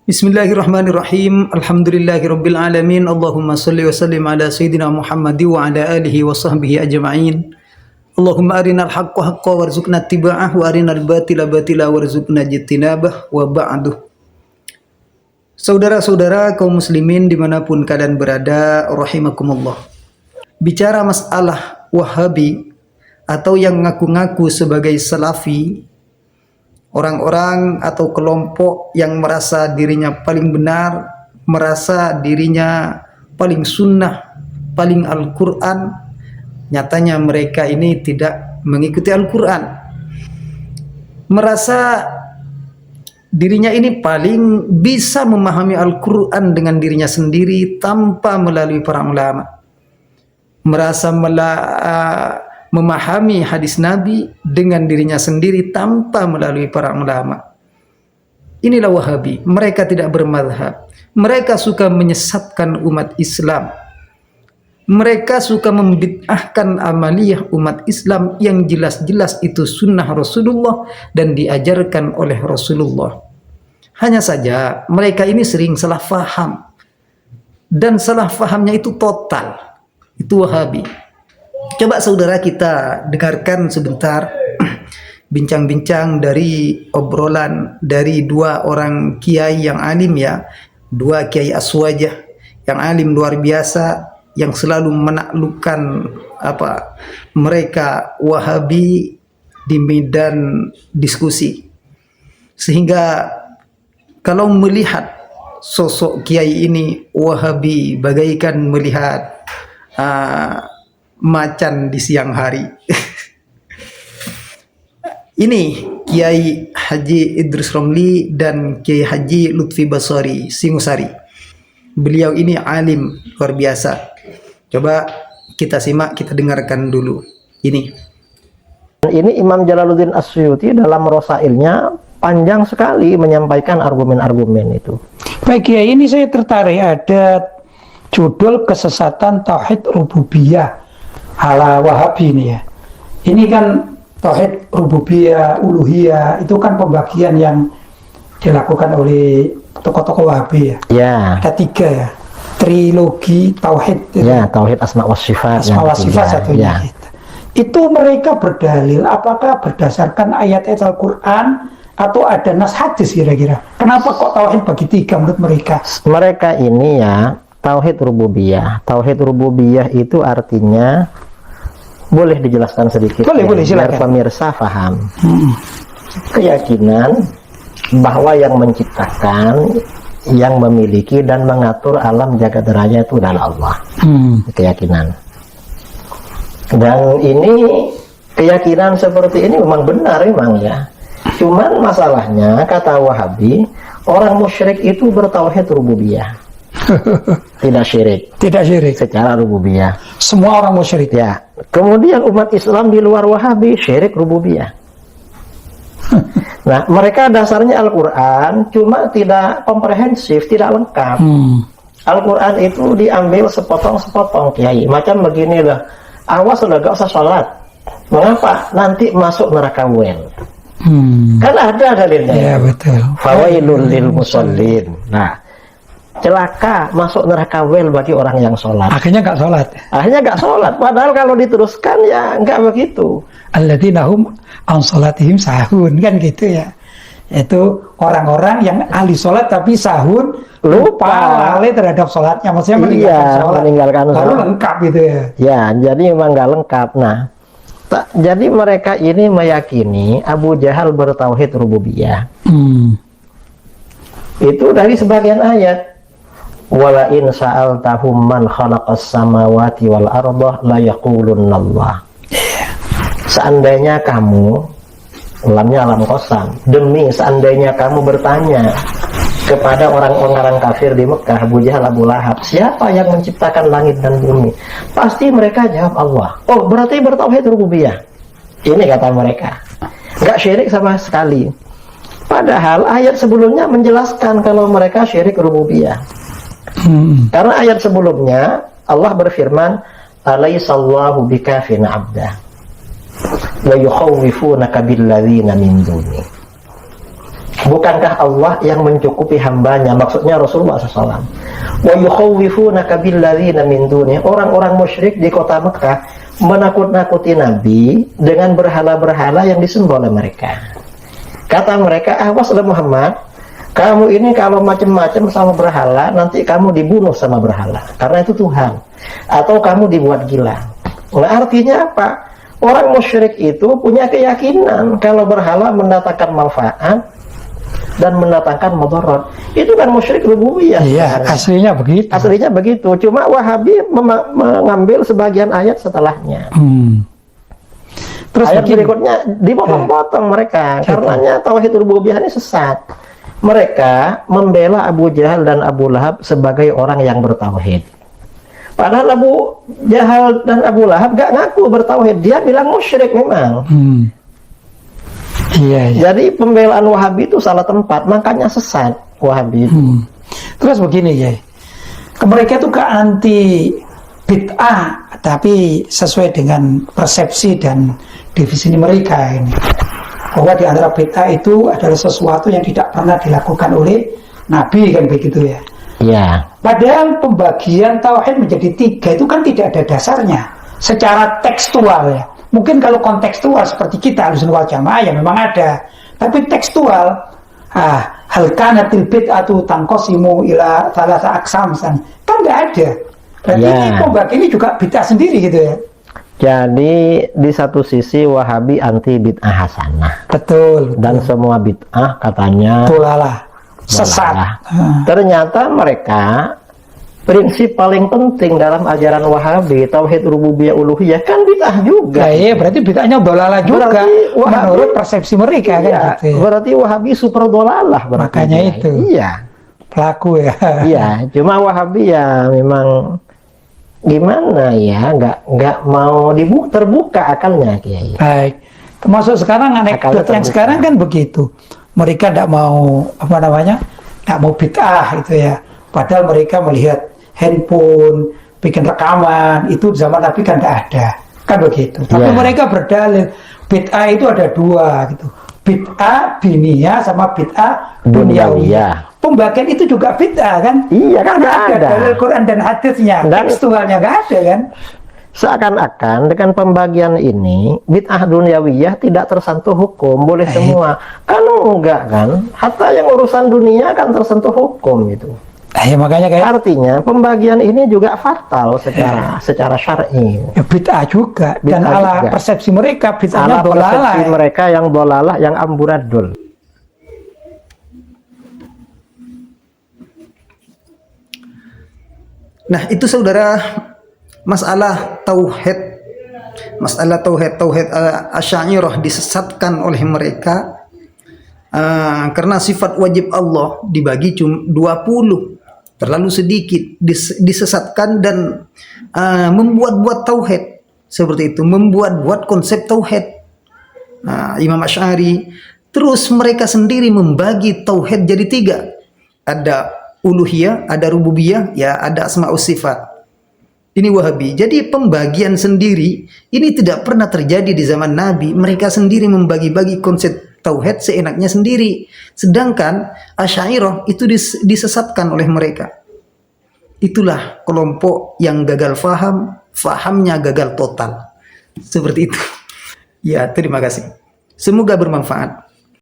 Bismillahirrahmanirrahim. Alhamdulillahirabbil alamin. Allahumma shalli wa sallim ala sayyidina Muhammad wa ala alihi wa sahbihi ajma'in. Allahumma arinal haqqa haqqan warzuqna ittiba'ah wa arinal batila batila warzuqna ijtinabah wa ba'du. Saudara-saudara kaum muslimin dimanapun kalian berada, rahimakumullah. Bicara masalah Wahabi atau yang ngaku-ngaku sebagai Salafi, orang-orang atau kelompok yang merasa dirinya paling benar, merasa dirinya paling sunnah, paling Al-Quran, nyatanya mereka ini tidak mengikuti Al-Quran. Merasa dirinya ini paling bisa memahami Al-Quran dengan dirinya sendiri tanpa melalui para ulama. Merasa memahami hadis Nabi dengan dirinya sendiri tanpa melalui para ulama. Inilah Wahabi. Mereka tidak bermadhab. Mereka suka menyesatkan umat Islam. Mereka suka membid'ahkan amaliyah umat Islam yang jelas-jelas itu sunnah Rasulullah dan diajarkan oleh Rasulullah. Hanya saja mereka ini sering salah faham. Dan salah fahamnya itu total. Itu Wahabi. Coba saudara kita dengarkan sebentar bincang-bincang dari obrolan dari dua orang kiai yang alim ya, dua kiai aswajah yang alim luar biasa, yang selalu menaklukkan mereka Wahabi di medan diskusi. Sehingga kalau melihat sosok kiai ini, Wahabi bagaikan melihat macan di siang hari. Ini Kiai Haji Idris Romli dan Kiai Haji Lutfi Basari Singosari. Beliau ini alim luar biasa. Coba kita simak, kita dengarkan dulu. Ini Imam Jalaluddin As-Suyuti dalam Rosailnya panjang sekali menyampaikan argumen-argumen itu. Baik ya, ini saya tertarik ada judul kesesatan tauhid rububiyah ala Wahabi ini ya. Ini kan tauhid rububiyah, uluhiyah itu kan pembagian yang dilakukan oleh tokoh-tokoh Wahabi ya. Ya. Ada tiga ya. Trilogi tauhid. Ya, tauhid asma wa sifat. Asma wa sifat satunya. Ya. Itu mereka berdalil apakah berdasarkan ayat-ayat Al-Qur'an atau ada nas hadis kira-kira. Kenapa kok tauhid bagi tiga menurut mereka? Mereka ini ya tauhid rububiyah. Tauhid rububiyah itu artinya, boleh dijelaskan sedikit boleh biar silakan pemirsa paham. Keyakinan bahwa yang menciptakan, yang memiliki dan mengatur alam jagat raya itu adalah Allah. Keyakinan. Dan ini keyakinan seperti ini memang benar memang ya. Cuman masalahnya kata Wahabi, orang musyrik itu bertauhid rububiyah. Tidak syirik secara rububiyah. Semua orang musyrik ya. Kemudian umat Islam di luar Wahabi syirik rububiyah. Nah, mereka dasarnya Al-Quran cuma tidak komprehensif, tidak lengkap. Al-Quran itu diambil sepotong-sepotong kiai. Macam begini lah, awas udah gak usah sholat. Mengapa? Nanti masuk neraka wel. Kan ada dalilnya. Ya betul. Fawailul lil musallin. Nah, celaka masuk neraka wel bagi orang yang sholat. Akhirnya nggak sholat. Padahal kalau diteruskan ya nggak begitu. Alladzina hum an sholatihim sahun, kan gitu ya. Itu orang-orang yang ahli sholat tapi sahun, lupa lalai terhadap sholatnya. Maksudnya meninggalkan sholat. Baru lengkap gitu ya. Ya, jadi memang nggak lengkap. Nah, jadi mereka ini meyakini Abu Jahal bertauhid rububiyah. Itu dari sebagian ayat. Wala in sa'altahum man khalaqas samawati wal arda la yaqulunallah. Seandainya kamu, lamnya alam kosam, demi seandainya kamu bertanya kepada orang-orang kafir di Mekah, Abu Jahal, Abu Lahab, siapa yang menciptakan langit dan bumi? Pasti mereka jawab Allah. Oh, berarti bertauhid rububiyah. Ini kata mereka. Enggak syirik sama sekali. Padahal ayat sebelumnya menjelaskan kalau mereka syirik rububiyah. Karena ayat sebelumnya Allah berfirman, "Alaihissallahu bikafin 'abdah wa yukhawwifunaka billadzina min duni." Bukankah Allah yang mencukupi hambanya? Maksudnya Rasulullah SAW. Wa yukhawwifunaka billadzina min dunihi. Orang-orang musyrik di kota Mekah menakut-nakuti Nabi dengan berhala-berhala yang disembah oleh mereka. Kata mereka, awas Muhammad, kamu ini kalau macam-macam sama berhala, nanti kamu dibunuh sama berhala, karena itu Tuhan. Atau kamu dibuat gila. Nah, artinya apa? Orang musyrik itu punya keyakinan kalau berhala mendatangkan manfaat dan mendatangkan mudarat. Itu kan musyrik rububiyah. Iya, aslinya begitu. Aslinya begitu. Cuma Wahabi mengambil sebagian ayat setelahnya. Terus ayat berikutnya dipotong-potong mereka. Karenanya tauhid rububiyah ini sesat. Mereka membela Abu Jahal dan Abu Lahab sebagai orang yang bertauhid. Padahal Abu Jahal dan Abu Lahab gak ngaku bertauhid. Dia bilang musyrik memang. Iya. Jadi pembelaan Wahabi itu salah tempat, makanya sesat Wahabi itu. Terus begini ya, mereka itu gak anti bid'ah, tapi sesuai dengan persepsi dan definisi mereka ini, bahwa di antara bid'ah itu adalah sesuatu yang tidak pernah dilakukan oleh Nabi, kan begitu ya. Iya. Padahal pembagian tauhid menjadi 3 itu kan tidak ada dasarnya secara tekstual ya. Mungkin kalau kontekstual seperti kita Ahlussunnah wal Jamaah ya memang ada, tapi tekstual hal kanatil bid'atu tanqasimu ila thalatha aqsam kan nggak ada. Berarti ini pembagian ini juga bid'ah sendiri gitu ya. Jadi di satu sisi Wahabi anti bid'ah hasanah. Betul. Dan semua bid'ah katanya dolalah, sesat. Ternyata mereka prinsip paling penting dalam ajaran Wahabi, tauhid rububiyah uluhiyah, kan bid'ah juga. Nah, iya, berarti bid'ahnya dolalah juga menurut persepsi mereka kan gitu. Berarti Wahabi super dolalah berarti. Makanya itu. Iya. Pelaku ya. Iya, cuma Wahabi ya memang gimana ya, nggak mau terbuka akalnya Kiai. Baik. Termasuk sekarang anekdot yang sekarang kan begitu. Mereka tidak mau tidak mau bid'ah gitu ya. Padahal mereka melihat handphone, bikin rekaman, itu zaman Nabi kan tidak ada, kan begitu. Tapi mereka berdalil bid'ah itu ada 2 gitu. Bid'ah diniyah sama bid'ah dunyawiyah. Pembagian itu juga bid'ah kan? Iya kan, nggak ada dalil Quran dan hadisnya, tekstualnya nggak ada kan? Seakan-akan dengan pembagian ini bid'ah dunyawiyah tidak tersentuh hukum, boleh semua. Kalau enggak kan, hatta yang urusan dunia kan tersentuh hukum itu. Ya, makanya kayak artinya pembagian ini juga fatal secara syar'i. Ya, bid'ah juga. Dan ala juga. Persepsi mereka bid'ahnya dolalah. Persepsi mereka yang dolalah, yang amburadul. Nah, itu saudara masalah tauhid Asy'ariyah disesatkan oleh mereka karena sifat wajib Allah dibagi cuma 20. Terlalu sedikit, disesatkan dan membuat-buat tauhid seperti itu, membuat-buat konsep tauhid. Imam Asy'ari, terus mereka sendiri membagi tauhid jadi 3, ada uluhiyah, ada rububiyah, ya ada asmaus sifat. Ini Wahabi. Jadi pembagian sendiri ini tidak pernah terjadi di zaman Nabi. Mereka sendiri membagi-bagi konsep tauhid seenaknya sendiri. Sedangkan Asy'ariyah itu disesatkan oleh mereka. Itulah kelompok yang gagal fahamnya gagal total. Seperti itu. Ya, terima kasih. Semoga bermanfaat.